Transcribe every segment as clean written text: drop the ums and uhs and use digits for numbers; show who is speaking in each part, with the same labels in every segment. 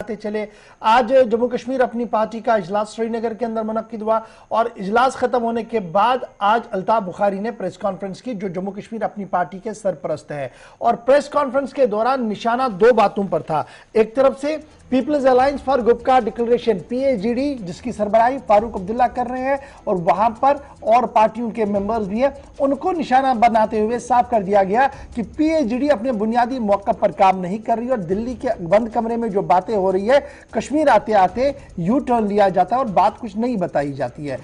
Speaker 1: آتے چلے. آج جموں کشمیر اپنی پارٹی کا اجلاس سری نگر کے اندر منعقد ہوا اور اجلاس ختم ہونے کے بعد آج الطاف بخاری نے پریس کانفرنس کی, جو جموں کشمیر اپنی پارٹی کے سرپرست ہے. اور پریس کانفرنس کے دوران نشانہ دو باتوں پر تھا. ایک طرف سے people's alliance for Gupkar declaration PAGD جس کی سربراہی فاروق عبداللہ کر رہے ہیں, اور وہاں پر اور پارٹیوں کے ممبرز بھی ہیں, ان کو نشانہ بناتے ہوئے صاف کر دیا گیا کہ PAGD اپنے بنیادی موقع پر کام نہیں کر رہی, اور دلی کے بند کمرے میں جو باتیں ہو رہی ہے, کشمیر آتے آتے یو ٹرن لیا جاتا ہے اور بات کچھ نہیں بتائی جاتی ہے.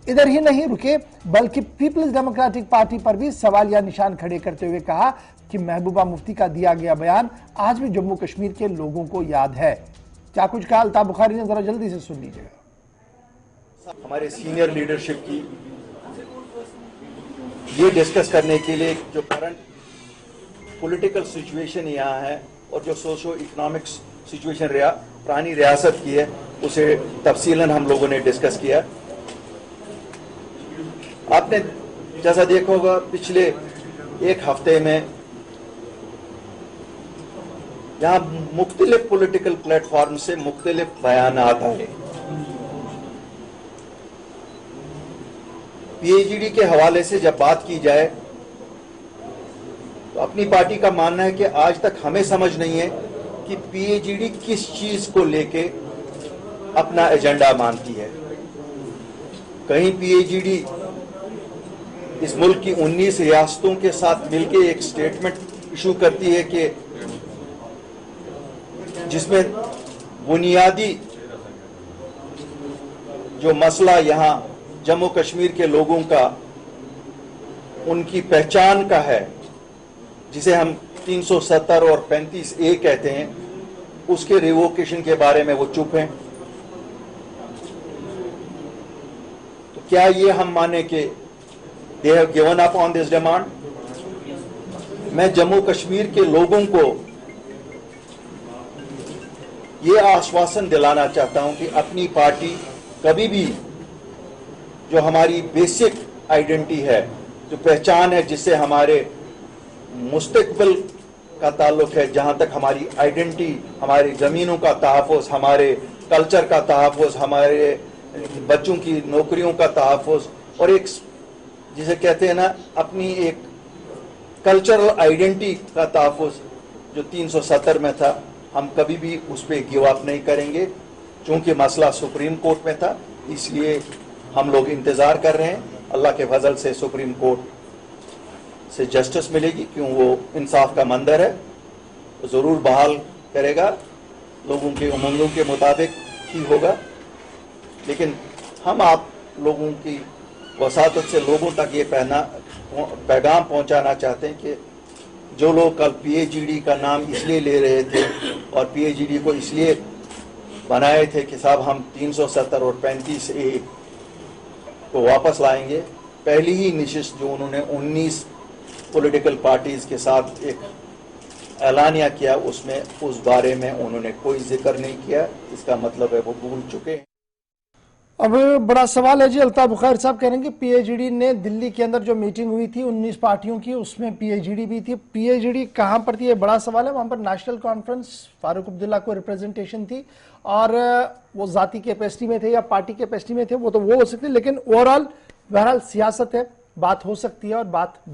Speaker 1: ادھر ہی نہیں رکے بلکہ پیپلز ڈیموکریٹک پارٹی پر بھی سوالیہ نشان کھڑے کرتے ہوئے کہا کہ محبوبہ مفتی کا دیا گیا بیان آج بھی جموں کشمیر کے لوگوں کو یاد ہے. کیا کچھ کہا الطاف بخاری نے, ذرا جلدی سے سن لیجیے گا.
Speaker 2: ہمارے سینئر لیڈرشپ کی یہ ڈسکس کرنے کے لیے جو کرنٹ پولیٹیکل سچویشن یہاں ہے اور جو سوشو اکنامک سچویشن پرانی ریاست کی ہے, اسے تفصیلاً ہم لوگوں نے ڈسکس کیا. آپ نے جیسا دیکھا ہوگا پچھلے ایک ہفتے میں یہاں مختلف پولیٹیکل پلیٹ فارم سے مختلف بیانات آئے. PAGD کے حوالے سے جب بات کی جائے تو اپنی پارٹی کا ماننا ہے کہ آج تک ہمیں سمجھ نہیں ہے کہ PAGD کس چیز کو لے کے اپنا ایجنڈا مانتی ہے. کہیں PAGD اس ملک کی 19 ریاستوں کے ساتھ مل کے ایک سٹیٹمنٹ ایشو کرتی ہے کہ جس میں بنیادی جو مسئلہ یہاں جموں کشمیر کے لوگوں کا ان کی پہچان کا ہے, جسے ہم 370 اور 35A کہتے ہیں, اس کے ریووکیشن کے بارے میں وہ چپ ہیں. تو کیا یہ ہم مانے کہ they have given up on this demand؟ میں جموں کشمیر کے لوگوں کو یہ آشواسن دلانا چاہتا ہوں کہ اپنی پارٹی کبھی بھی جو ہماری بیسک آئیڈینٹی ہے, جو پہچان ہے, جس سے ہمارے مستقبل کا تعلق ہے, جہاں تک ہماری آئیڈینٹی, ہماری زمینوں کا تحفظ, ہمارے کلچر کا تحفظ, ہمارے بچوں کی نوکریوں کا تحفظ, اور ایک جسے کہتے ہیں نا اپنی ایک کلچرل آئیڈینٹی کا تحفظ جو 370 میں تھا, ہم کبھی بھی اس پہ گیو اپ نہیں کریں گے. چونکہ مسئلہ سپریم کورٹ میں تھا, اس لیے ہم لوگ انتظار کر رہے ہیں. اللہ کے فضل سے سپریم کورٹ سے جسٹس ملے گی, کیوں وہ انصاف کا مندر ہے, ضرور بحال کرے گا, لوگوں کے امنگوں کے مطابق ہی ہوگا. لیکن ہم آپ لوگوں کی وساطت سے لوگوں تک یہ پیغام پہنچانا چاہتے ہیں کہ جو لوگ کل PAGD کا نام اس لیے لے رہے تھے اور PAGD کو اس لیے بنائے تھے کہ صاحب ہم 370 اور 35A کو واپس لائیں گے, پہلی ہی نشست جو انہوں نے 19 پولیٹیکل پارٹیز کے ساتھ ایک اعلانیہ کیا, اس میں اس بارے میں انہوں نے کوئی ذکر نہیں کیا. اس کا مطلب ہے وہ بھول چکے ہیں.
Speaker 1: اب بڑا سوال ہے جی, الطاف بخاری صاحب کہہ رہے ہیں کہ PAGD نے دلی کے اندر جو میٹنگ ہوئی تھی 19 پارٹیوں کی, اس میں PAGD بھی تھی. PAGD کہاں پر تھی, یہ بڑا سوال ہے. وہاں پر نیشنل کانفرنس فاروق عبداللہ کو ریپریزنٹیشن تھی, اور وہ ذاتی کیپیسٹی میں تھے یا پارٹی کیپیسٹی میں تھے, وہ تو وہ ہو سکتے, لیکن اوورال بہرحال سیاست ہے, بات ہو سکتی ہے اور بات